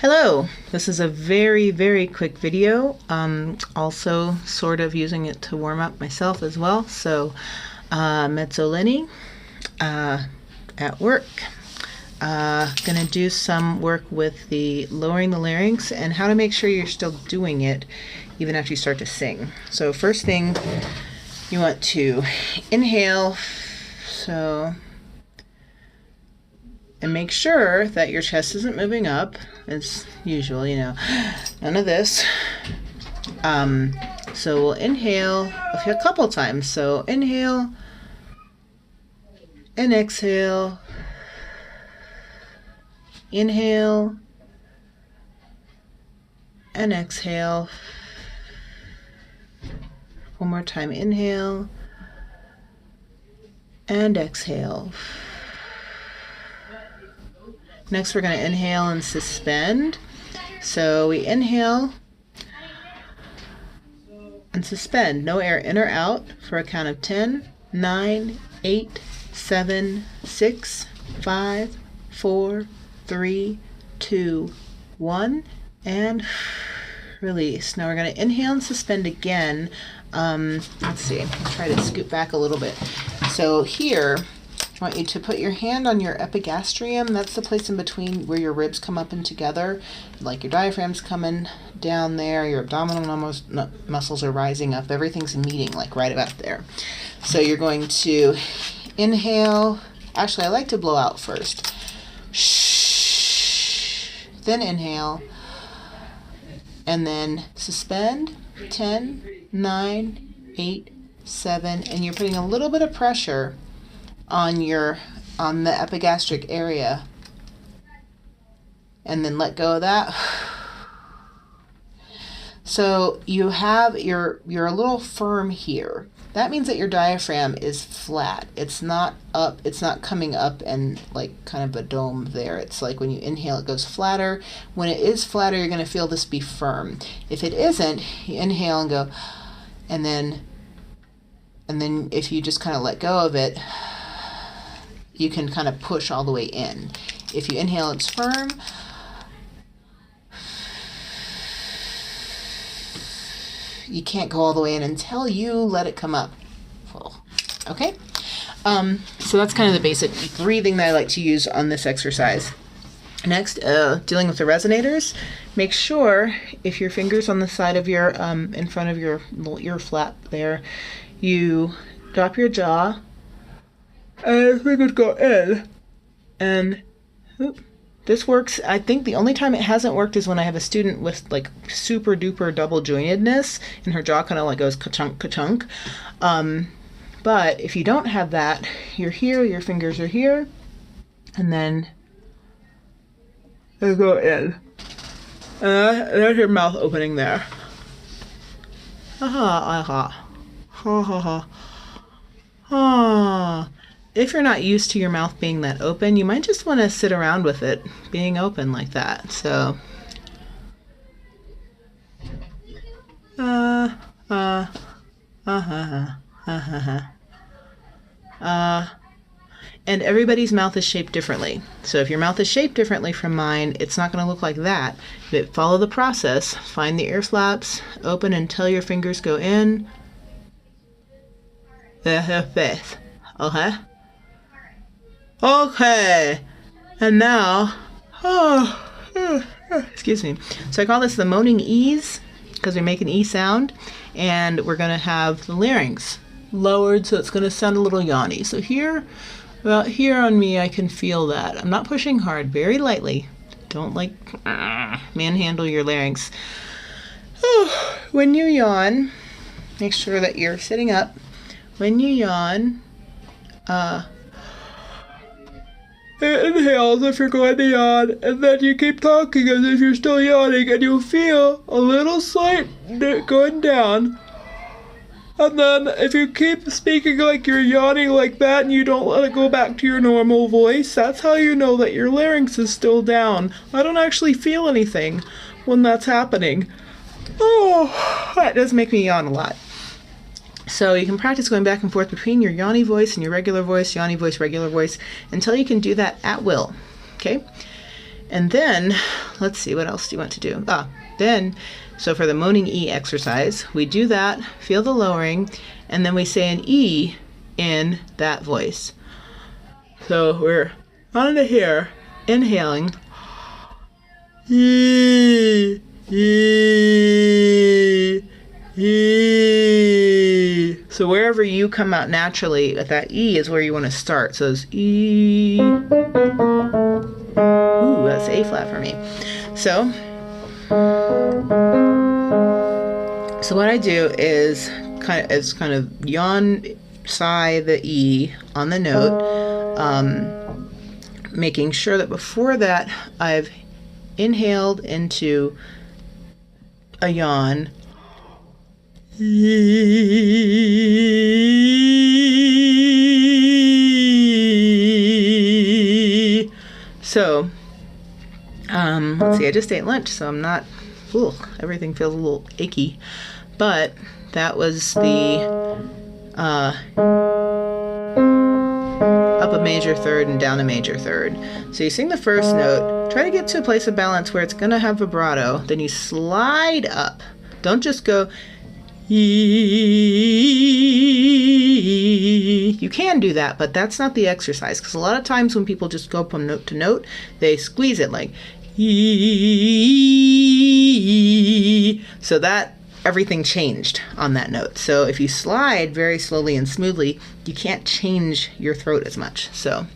Hello, this is a very quick video, also sort of using it to warm up myself as well. So mezzolini at work, gonna do some work with the lowering the larynx and how to make sure you're still doing it even after you start to sing. So first thing, you want to inhale, and make sure that your chest isn't moving up as usual, none of this. So we'll inhale a couple times. So inhale and exhale, inhale and exhale. One more time, inhale and exhale. Next, we're going to inhale and suspend. So we inhale and suspend. No air in or out for a count of 10, 9, 8, 7, 6, 5, 4, 3, 2, 1, and release. Now we're going to inhale and suspend again. Let's see, I'll try to scoot back a little bit. So here, I want you to put your hand on your epigastrium. That's the place in between where your ribs come up and together. Like your diaphragm's coming down there, your abdominal muscles are rising up. Everything's meeting like right about there. So you're going to inhale. Actually, I like to blow out first. Shh. Then inhale. And then suspend. 10, 9, 8, 7. And you're putting a little bit of pressure on the epigastric area, and then let go of that. So you're a little firm here. That means that your diaphragm is flat. It's not up, it's not coming up and like kind of a dome there. It's like when you inhale it goes flatter. When it is flatter, you're going to feel this be firm. If it isn't, you inhale and go, and then if you just kind of let go of it, you can kind of push all the way in. If you inhale, it's firm. You can't go all the way in until you let it come up full. Okay? So that's kind of the basic breathing that I like to use on this exercise. Next, dealing with the resonators. Make sure if your finger's on the side of your, in front of your little ear flap there, you drop your jaw, and fingers go in, and this works. I think the only time it hasn't worked is when I have a student with like super duper double jointedness and her jaw kind of like goes ka-chunk, ka-chunk. But if you don't have that, you're here, your fingers are here, and then they go in. And there's your mouth opening there. Aha, aha. Ha ha ha. Ah. If you're not used to your mouth being that open, you might just want to sit around with it being open like that. So, and everybody's mouth is shaped differently. So if your mouth is shaped differently from mine, it's not going to look like that. But follow the process. Find the ear flaps, open until your fingers go in. Okay. Okay, and now, excuse me. So I call this the moaning E's because we make an E sound, and we're going to have the larynx lowered, so it's going to sound a little yawny. So here, well, here on me, I can feel that. I'm not pushing hard, very lightly. Don't like manhandle your larynx. When you yawn, make sure that you're sitting up. When you yawn, it inhales if you're going to yawn, and then you keep talking as if you're still yawning, and you'll feel a little slight going down. And then if you keep speaking like you're yawning like that and you don't let it go back to your normal voice, that's how you know that your larynx is still down. I don't actually feel anything when that's happening. Oh, that does make me yawn a lot. So you can practice going back and forth between your yawny voice and your regular voice, yawny voice, regular voice, until you can do that at will, okay? And then let's see, what else do you want to do? Then, so for the moaning E exercise, we do that, feel the lowering, and then we say an E in that voice. So we're on to here, inhaling. E, E, E. So wherever you come out naturally at that E is where you want to start. So it's E. Ooh, that's A flat for me. So what I do is kind of yawn, sigh the E on the note, making sure that before that I've inhaled into a yawn. So, let's see, I just ate lunch, so I'm not, everything feels a little achy, but that was the up a major third and down a major third. So you sing the first note, try to get to a place of balance where it's going to have vibrato, then you slide up. Don't just go, you can do that, but that's not the exercise, because a lot of times when people just go from note to note, they squeeze it like, so that everything changed on that note. So if you slide very slowly and smoothly, you can't change your throat as much. So,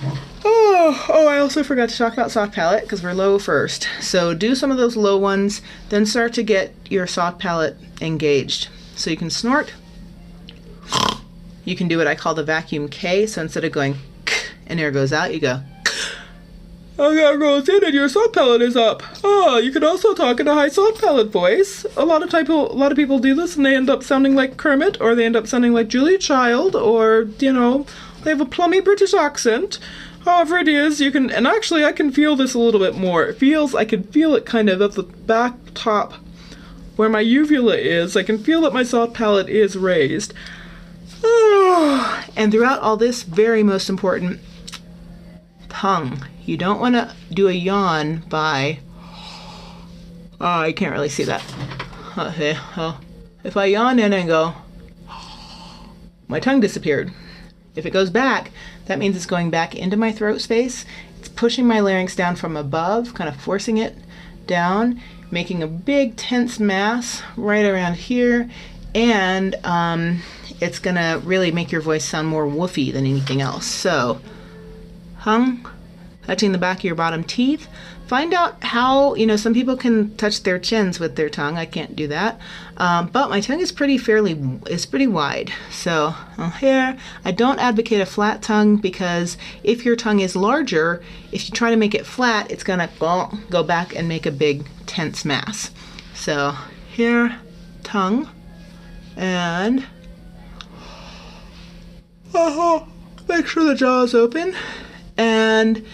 I also forgot to talk about soft palate because we're low first. So do some of those low ones, then start to get your soft palate engaged. So you can snort. You can do what I call the vacuum K. So instead of going and air goes out, you go. Air goes in and your soft palate is up. You can also talk in a high soft palate voice. A lot of people do this and they end up sounding like Kermit, or they end up sounding like Julia Child, or they have a plummy British accent. However it is, you can, and actually I can feel this a little bit more. I can feel it kind of at the back top where my uvula is. I can feel that my soft palate is raised. And throughout all this, very most important, tongue. You don't want to do a yawn by, I can't really see that. Okay, if I yawn in and go, my tongue disappeared. If it goes back, that means it's going back into my throat space. It's pushing my larynx down from above, kind of forcing it down, making a big tense mass right around here, and it's gonna really make your voice sound more woofy than anything else. So, tongue, touching the back of your bottom teeth. Find out how, some people can touch their chins with their tongue. I can't do that. But my tongue is pretty wide. So here, I don't advocate a flat tongue, because if your tongue is larger, if you try to make it flat, it's gonna go back and make a big tense mass. So here, tongue, and make sure the jaw is open. And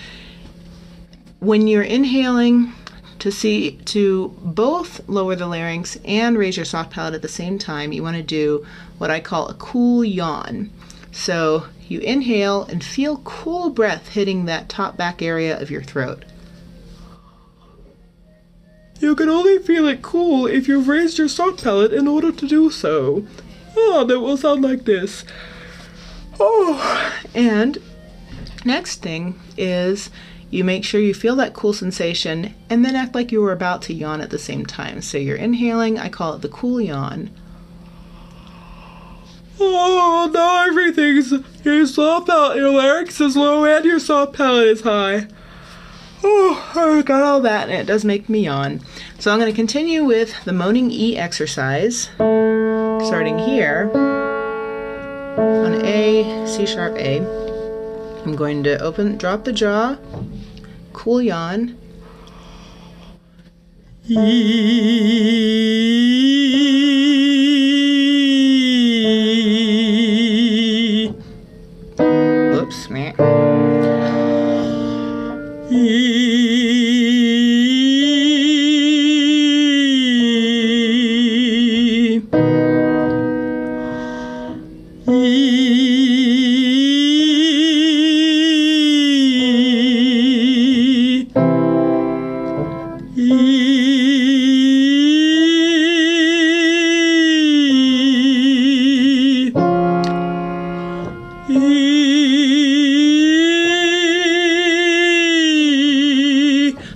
when you're inhaling, to both lower the larynx and raise your soft palate at the same time, you want to do what I call a cool yawn. So you inhale and feel cool breath hitting that top back area of your throat. You can only feel it cool if you've raised your soft palate in order to do so. That will sound like this. And next thing is you make sure you feel that cool sensation and then act like you were about to yawn at the same time. So you're inhaling, I call it the cool yawn. Now your soft palate, your larynx is low and your soft palate is high. I got all that, and it does make me yawn. So I'm going to continue with the moaning E exercise, starting here on A, C sharp A. I'm going to drop the jaw, cool yawn. Whoops, meh.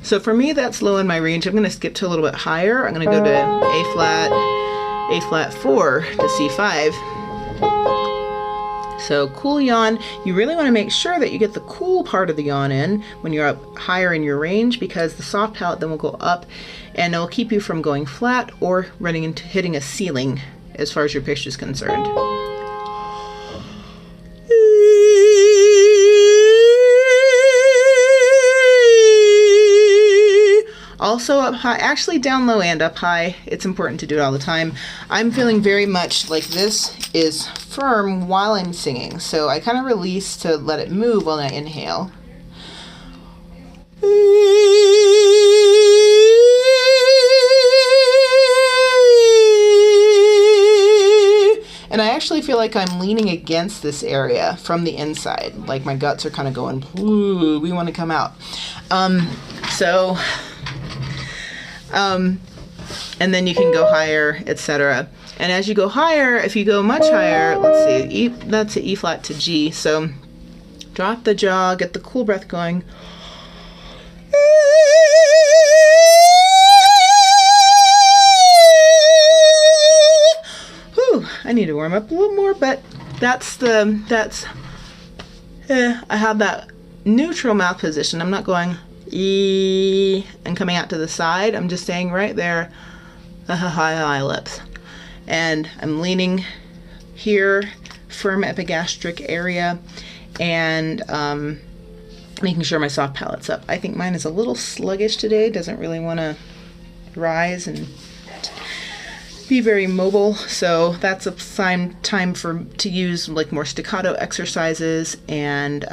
So for me, that's low in my range. I'm going to skip to a little bit higher. I'm going to go to A flat 4 to C5. So cool yawn, you really want to make sure that you get the cool part of the yawn in when you're up higher in your range, because the soft palate then will go up and it'll keep you from going flat or running into hitting a ceiling as far as your pitch is concerned. Also up high, actually down low and up high, it's important to do it all the time. I'm feeling very much like this is firm while I'm singing, so I kind of release to let it move while I inhale. And I actually feel like I'm leaning against this area from the inside, like my guts are kind of going, ooh, we want to come out. And then you can go higher, etc. And as you go higher, if you go much higher, let's see, that's an E flat to G. So drop the jaw, get the cool breath going. Whew, I need to warm up a little more, but I have that neutral mouth position. I'm not going E and coming out to the side. I'm just staying right there, high lips. And I'm leaning here, firm epigastric area, and making sure my soft palate's up. I think mine is a little sluggish today, doesn't really want to rise and be very mobile, so that's a time to use like more staccato exercises and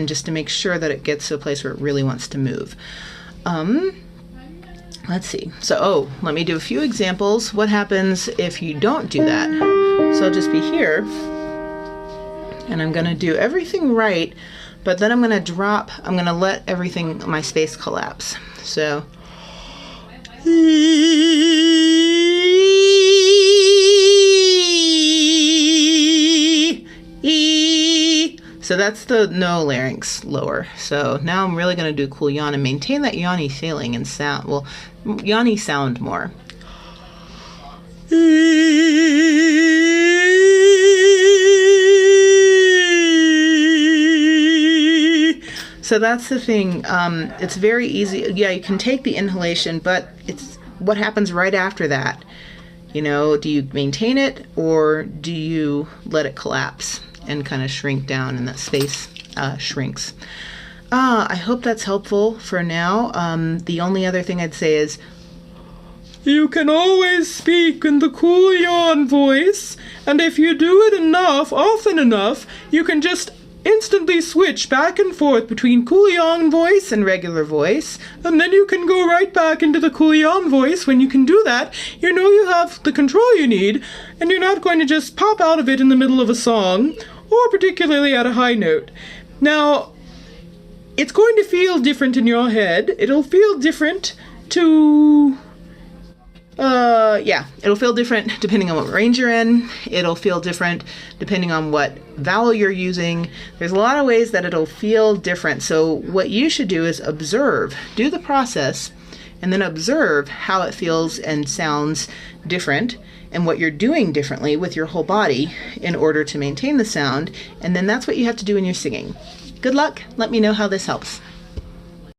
just to make sure that it gets to a place where it really wants to move. Let's see. So, let me do a few examples. What happens if you don't do that? So I'll just be here, and I'm going to do everything right, but then I'm going to drop, I'm going to let everything, my space collapse. So, so that's the no larynx lower. So now I'm really going to do cool yawn and maintain that yawny feeling and sound. Well, yawny sound more. So that's the thing. It's very easy. Yeah, you can take the inhalation, but it's what happens right after that. You know, do you maintain it or do you let it collapse and kind of shrink down, and that space shrinks? I hope that's helpful for now. The only other thing I'd say is you can always speak in the cool yawn voice, and if you do it enough, often enough, you can just instantly switch back and forth between cool yawn voice and regular voice, and then you can go right back into the cool yawn voice. When you can do that, you know you have the control you need, and you're not going to just pop out of it in the middle of a song, or particularly at a high note. Now, it's going to feel different in your head. It'll feel different to... it'll feel different depending on what range you're in. It'll feel different depending on what vowel you're using. There's a lot of ways that it'll feel different. So what you should do is observe, do the process, and then observe how it feels and sounds different and what you're doing differently with your whole body in order to maintain the sound. And then that's what you have to do when you're singing. Good luck. Let me know how this helps.